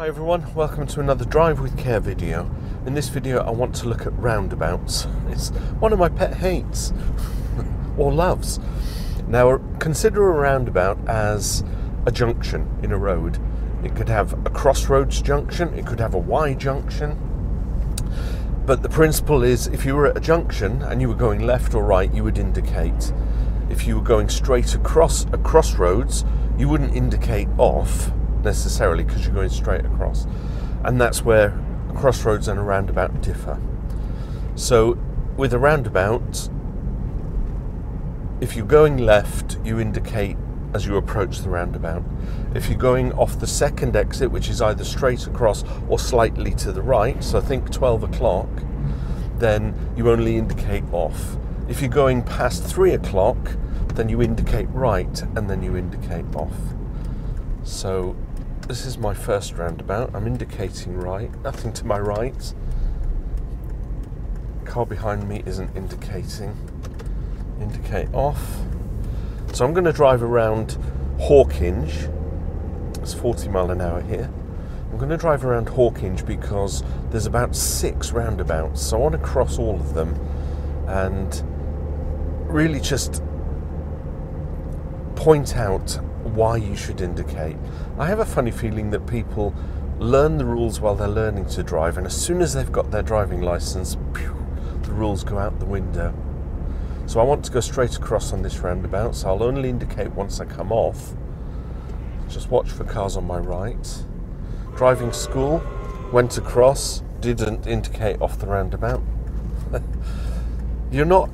Hi everyone, welcome to another Drive with Care video. In this video I want to look at roundabouts. It's one of my pet hates, or loves. Now consider a roundabout as a junction in a road. It could have a crossroads junction, it could have a Y junction. But the principle is, if you were at a junction and you were going left or right, you would indicate. If you were going straight across a crossroads, you wouldn't indicate off necessarily because you're going straight across. And that's where a crossroads and a roundabout differ. So with a roundabout, if you're going left, you indicate as you approach the roundabout. If you're going off the second exit, which is either straight across or slightly to the right, so I think 12 o'clock, then you only indicate off. If you're going past 3 o'clock, then you indicate right and then you indicate off. So this is my first roundabout. I'm indicating right, nothing to my right. Car behind me isn't indicating. Indicate off. So I'm going to drive around Hawkinge. It's 40 mile an hour here. I'm going to drive around Hawkinge because there's about 6 roundabouts. So I want to cross all of them and really just point out why you should indicate. I have a funny feeling that people learn the rules while they're learning to drive, and as soon as they've got their driving license, the rules go out the window. So I want to go straight across on this roundabout, so I'll only indicate once I come off. Just watch for cars on my right. Driving school, went across, didn't indicate off the roundabout. You're not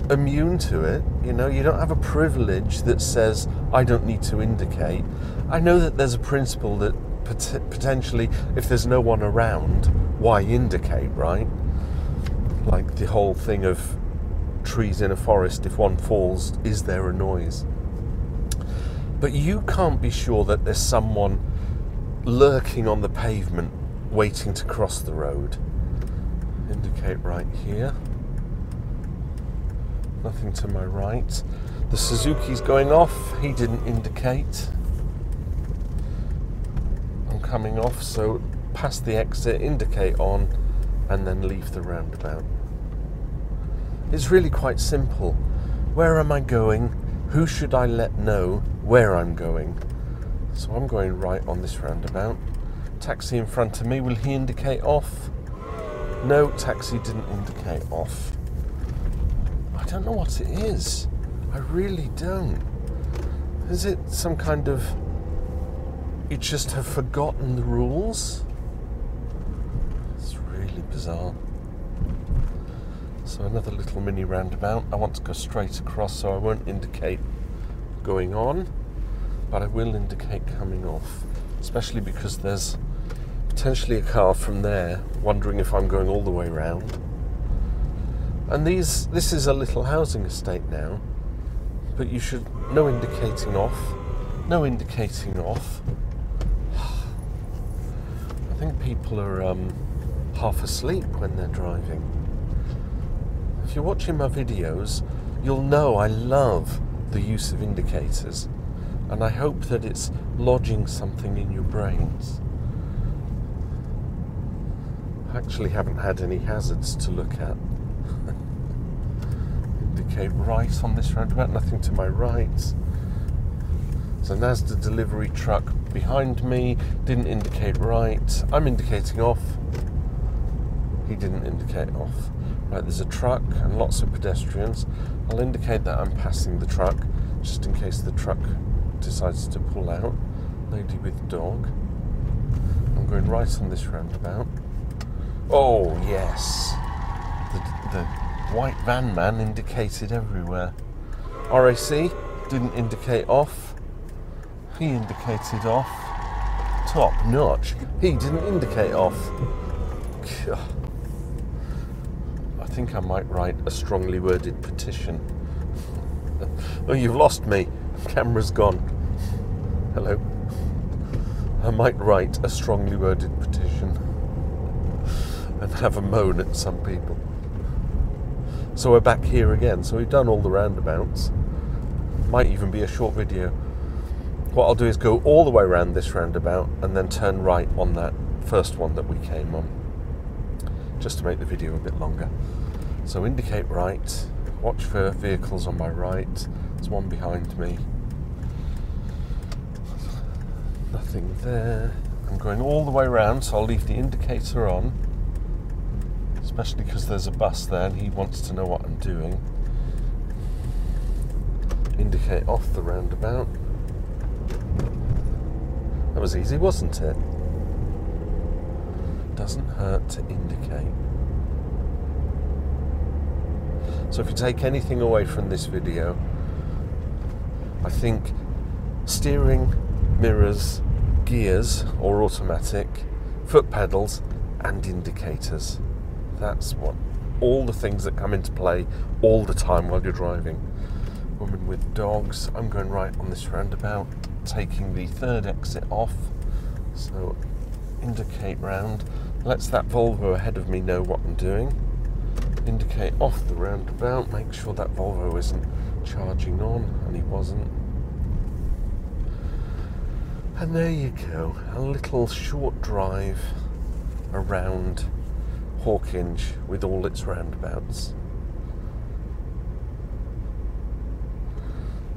immune to it. You know, you don't have a privilege that says I don't need to indicate. I know that there's a principle that potentially, if there's no one around, why indicate, right? Like the whole thing of trees in a forest, if one falls, is there a noise? But you can't be sure that there's someone lurking on the pavement waiting to cross the road. Indicate right here. Nothing to my right. The Suzuki's going off. He didn't indicate. I'm coming off, so past the exit, indicate on, and then leave the roundabout. It's really quite simple. Where am I going? Who should I let know where I'm going? So I'm going right on this roundabout. Taxi in front of me, will he indicate off? No, taxi didn't indicate off. I don't know what it is. I really don't. Is it some kind of... you just have forgotten the rules? It's really bizarre. So another little mini roundabout. I want to go straight across, so I won't indicate going on, but I will indicate coming off, especially because there's potentially a car from there wondering if I'm going all the way round. And this is a little housing estate now, but you should, no indicating off, no indicating off. I think people are half asleep when they're driving. If you're watching my videos, you'll know I love the use of indicators, and I hope that it's lodging something in your brains. I actually haven't had any hazards to look at. Indicate right on this roundabout, nothing to my right. So Mazda delivery truck behind me, didn't indicate right. I'm indicating off. He didn't indicate off. Right, there's a truck and lots of pedestrians. I'll indicate that I'm passing the truck, just in case the truck decides to pull out. Lady with dog. I'm going right on this roundabout. Oh, yes. The white van man indicated everywhere. RAC didn't indicate off. He indicated off. Top notch. He didn't indicate off. I think I might write a strongly worded petition. Oh, you've lost me. Camera's gone. Hello. I might write a strongly worded petition and have a moan at some people. So we're back here again. So we've done all the roundabouts. Might even be a short video. what I'll do is go all the way around this roundabout and then turn right on that first one that we came on, just to make the video a bit longer. So indicate right, watch for vehicles on my right. There's one behind me. Nothing there. I'm going all the way around, so I'll leave the indicator on, especially because there's a bus there and he wants to know what I'm doing. Indicate off the roundabout. That was easy, wasn't it? Doesn't hurt to indicate. So if you take anything away from this video, I think steering, mirrors, gears or automatic, foot pedals and indicators. That's what all the things that come into play all the time while you're driving. Woman with dogs. I'm going right on this roundabout, taking the third exit off. So indicate round. Lets that Volvo ahead of me know what I'm doing. Indicate off the roundabout. Make sure that Volvo isn't charging on, and he wasn't. And there you go, a little short drive around Hawkinge with all its roundabouts.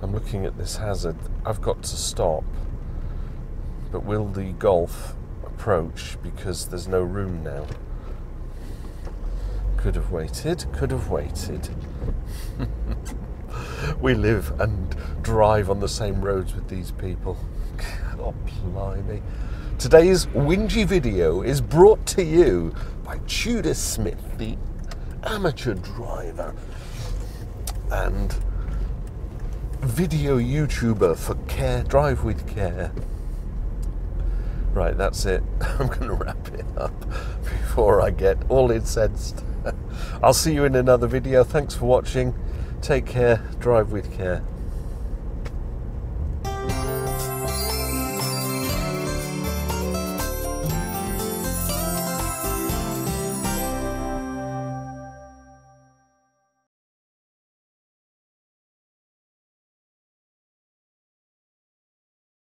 I'm looking at this hazard. I've got to stop, but will the Golf approach because there's no room now? Could have waited, could have waited. We live and drive on the same roads with these people. God blimey. Today's whingy video is brought to you by Tudor Smith, the amateur driver and video YouTuber for Care, Drive with Care. Right, that's it. I'm going to wrap it up before I get all incensed. I'll see you in another video. Thanks for watching. Take care. Drive with care.